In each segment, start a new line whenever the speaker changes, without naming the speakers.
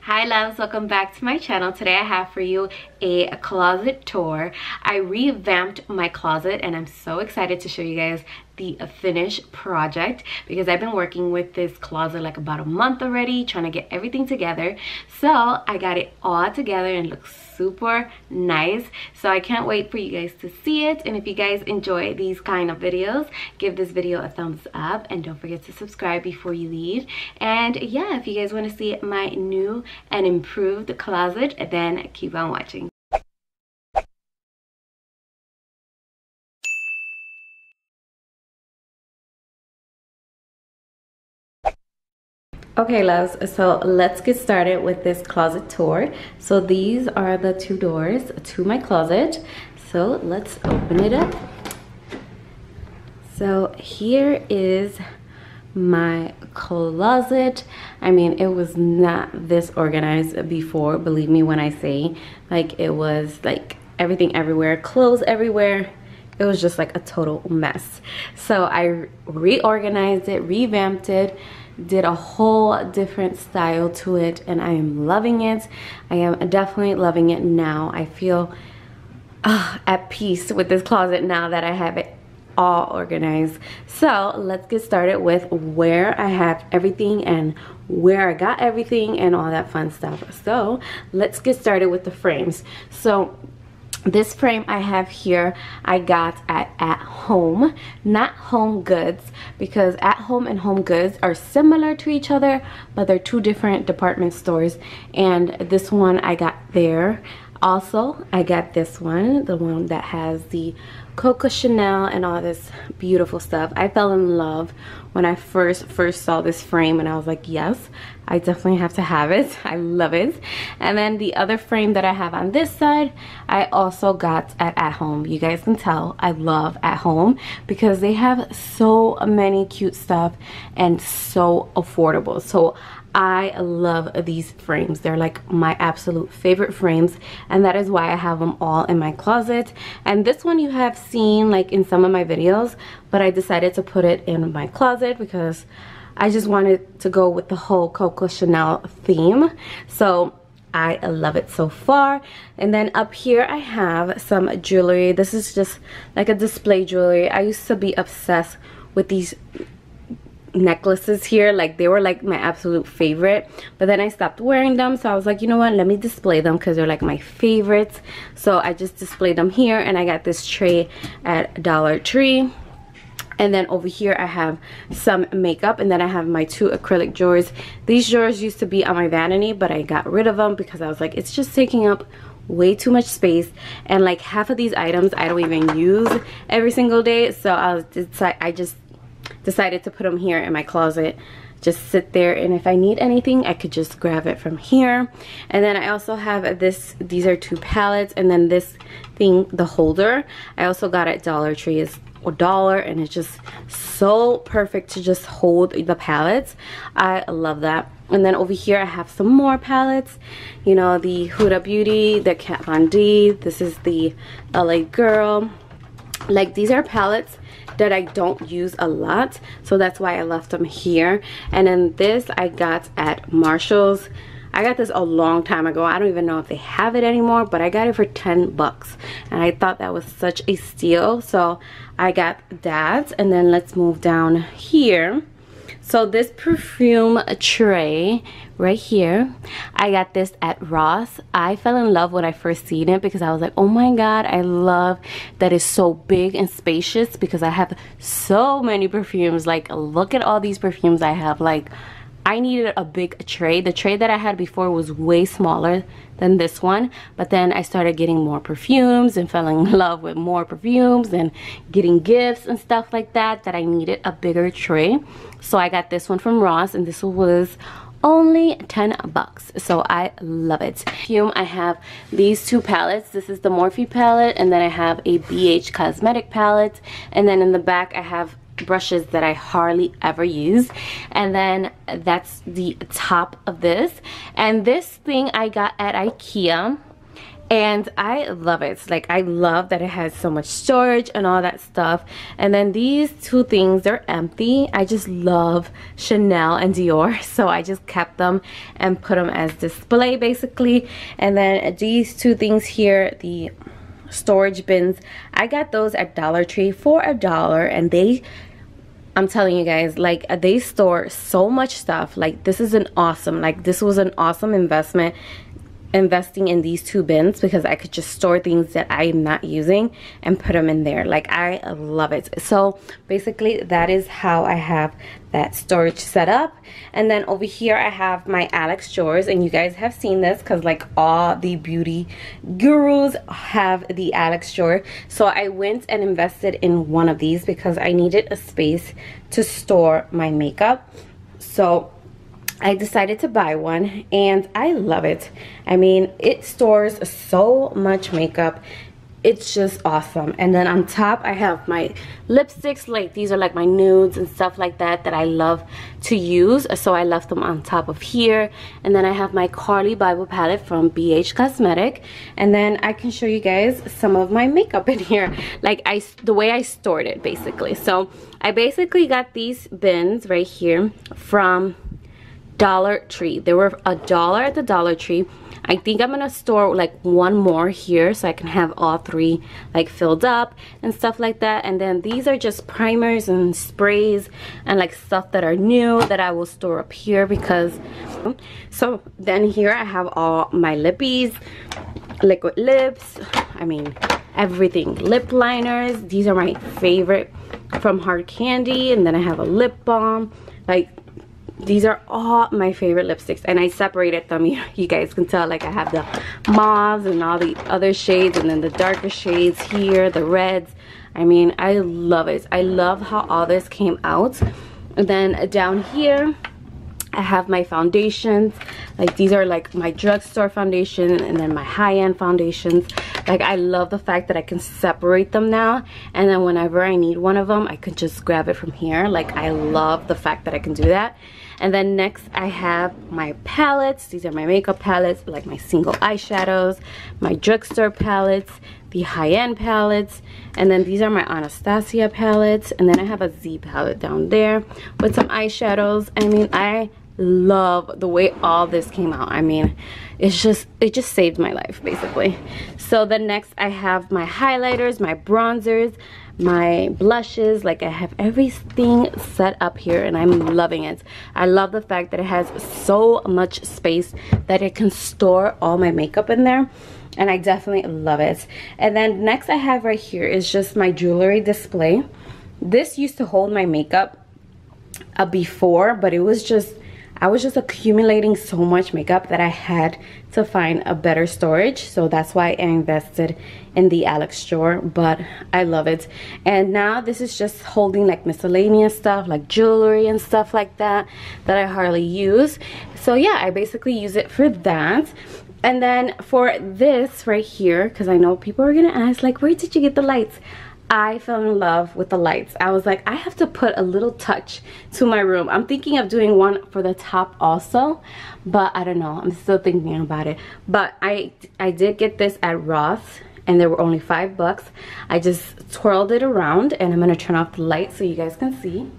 Hi loves, welcome back to my channel. Today I have for you a closet tour. I revamped my closet and I'm so excited to show you guys the finished project because I've been working with this closet like about a month already, trying to get everything together. So I got it all together and it looks super nice. So I can't wait for you guys to see it. And if you guys enjoy these kind of videos, give this video a thumbs up and don't forget to subscribe before you leave. And yeah, if you guys want to see my new and improved closet, then keep on watching. Okay loves, so let's get started with this closet tour. So these are the two doors to my closet. So let's open it up. So here is my closet. I mean, it was not this organized before, believe me when I say, like, it was like everything everywhere, clothes everywhere. It was just like a total mess. So I reorganized it, revamped it, did a whole different style to it, and I am loving it. I am definitely loving it now. I feel at peace with this closet now that I have it all organized. So let's get started with where I have everything and where I got everything and all that fun stuff. So let's get started with the frames. So this frame I have here, I got at Home, not Home Goods, because At Home and Home Goods are similar to each other, but they're two different department stores. And this one I got there. Also, I got this one, the one that has the Coco Chanel and all this beautiful stuff. I fell in love when I first saw this frame, and I was like, yes, I definitely have to have it. I love it. And then the other frame that I have on this side, I also got at Home. You guys can tell I love At Home because they have so many cute stuff and so affordable. So I love these frames. They're like my absolute favorite frames, and that is why I have them all in my closet. And this one you have seen like in some of my videos, but I decided to put it in my closet because I just wanted to go with the whole Coco Chanel theme. So I love it so far. And then up here I have some jewelry. This is just like a display jewelry. I used to be obsessed with these necklaces here, like they were like my absolute favorite, but then I stopped wearing them. So I was like, you know what, let me display them because they're like my favorites. So I just displayed them here, and I got this tray at Dollar Tree. And then over here I have some makeup, and then I have my two acrylic drawers. These drawers used to be on my vanity, but I got rid of them because I was like, it's just taking up way too much space, and like half of these items I don't even use every single day. So I just decided to put them here in my closet, just sit there, and if I need anything I could just grab it from here. And then I also have these are two palettes, and then this thing, the holder, I also got at Dollar Tree. Is $1, and it's just so perfect to just hold the palettes. I love that. And then over here I have some more palettes, you know, the Huda Beauty, the Kat Von D, this is the LA Girl. Like, these are palettes that I don't use a lot, so that's why I left them here. And then this I got at Marshall's. I got this a long time ago. I don't even know if they have it anymore, but I got it for 10 bucks, and I thought that was such a steal, so I got that. And then let's move down here. So this perfume tray right here, I got this at Ross. I fell in love when I first seen it because I was like, oh my god, I love that it's so big and spacious, because I have so many perfumes. Like, look at all these perfumes I have. Like, I needed a big tray. The tray that I had before was way smaller than this one, but then I started getting more perfumes and fell in love with more perfumes and getting gifts and stuff like that, that I needed a bigger tray. So I got this one from Ross, and this was only 10 bucks, so I love it. Perfume, I have these two palettes. This is the Morphe palette, and then I have a BH Cosmetic palette, and then in the back I have brushes that I hardly ever use. And then that's the top of this. And this thing I got at IKEA, and I love it. Like, I love that it has so much storage and all that stuff. And then these two things, they're empty. I just love Chanel and Dior, so I just kept them and put them as display basically. And then these two things here, the storage bins, I got those at Dollar Tree for $1, and I'm telling you guys, like, they store so much stuff. Like, this was an awesome investment, investing in these two bins, because I could just store things that I am not using and put them in there. Like, I love it. So basically that is how I have that storage set up. And then over here I have my Alex drawers, and you guys have seen this because like all the beauty gurus have the Alex drawer. So I went and invested in one of these because I needed a space to store my makeup. So I decided to buy one, and I love it. I mean, it stores so much makeup. It's just awesome. And then on top I have my lipsticks. Like, these are like my nudes and stuff like that I love to use, so I left them on top of here. And then I have my Carly Bible palette from BH Cosmetic, and then I can show you guys some of my makeup in here, like the way I stored it basically. So I basically got these bins right here from Dollar Tree. They were $1 at the Dollar Tree. I think I'm gonna store like one more here so I can have all three like filled up and stuff like that. And then these are just primers and sprays and like stuff that are new that I will store up here because so then here I have all my lippies, liquid lips, I mean everything, lip liners. These are my favorite from Hard Candy. And then I have a lip balm. Like, these are all my favorite lipsticks, and I separated them. You guys can tell, like, I have the mauves and all the other shades, and then the darker shades here, the reds. I mean, I love it. I love how all this came out. And then down here I have my foundations. Like, these are like my drugstore foundation, and then my high-end foundations. Like, I love the fact that I can separate them now, and then whenever I need one of them I could just grab it from here. Like, I love the fact that I can do that. And then next I have my palettes. These are my makeup palettes, like my single eyeshadows, my drugstore palettes, the high-end palettes, and then these are my Anastasia palettes. And then I have a Z palette down there with some eyeshadows. I mean, I love the way all this came out. I mean, it just saved my life basically. So then next I have my highlighters, my bronzers, my blushes. Like, I have everything set up here, and I'm loving it. I love the fact that it has so much space that it can store all my makeup in there, and I definitely love it. And then next I have right here is just my jewelry display. This used to hold my makeup before, but it was just, I was just accumulating so much makeup that I had to find a better storage. So that's why I invested in the Alex drawer, but I love it. And now this is just holding like miscellaneous stuff, like jewelry and stuff like that I hardly use. So yeah, I basically use it for that. And then for this right here, because I know people are gonna ask, like, where did you get the lights? I fell in love with the lights. I was like, I have to put a little touch to my room. I'm thinking of doing one for the top also, but I don't know. I'm still thinking about it. But I did get this at Ross, and they were only $5. I just twirled it around, and I'm gonna turn off the light so you guys can see.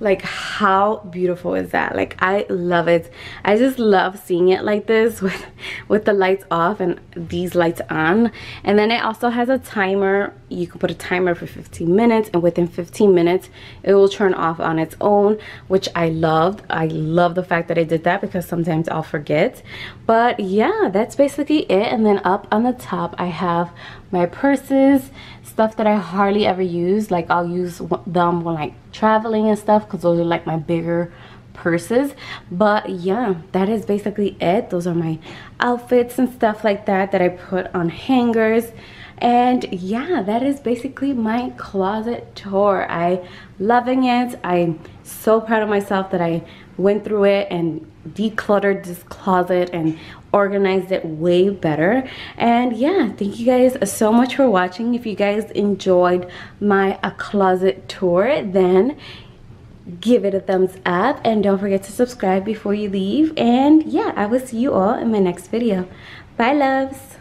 Like, how beautiful is that? Like, I love it. I just love seeing it like this with the lights off and these lights on. And then it also has a timer. You can put a timer for 15 minutes, and within 15 minutes it will turn off on its own, which I loved. I love the fact that I did that because sometimes I'll forget. But yeah, that's basically it. And then up on the top I have my purses, stuff that I hardly ever use. Like, I'll use them when like traveling and stuff, because those are like my bigger purses. But yeah, that is basically it. Those are my outfits and stuff like that I put on hangers. And yeah, that is basically my closet tour. I'm loving it. I'm so proud of myself that I went through it and decluttered this closet and organized it way better. And yeah, thank you guys so much for watching. If you guys enjoyed my closet tour, then give it a thumbs up, and don't forget to subscribe before you leave. And yeah, I will see you all in my next video. Bye, loves.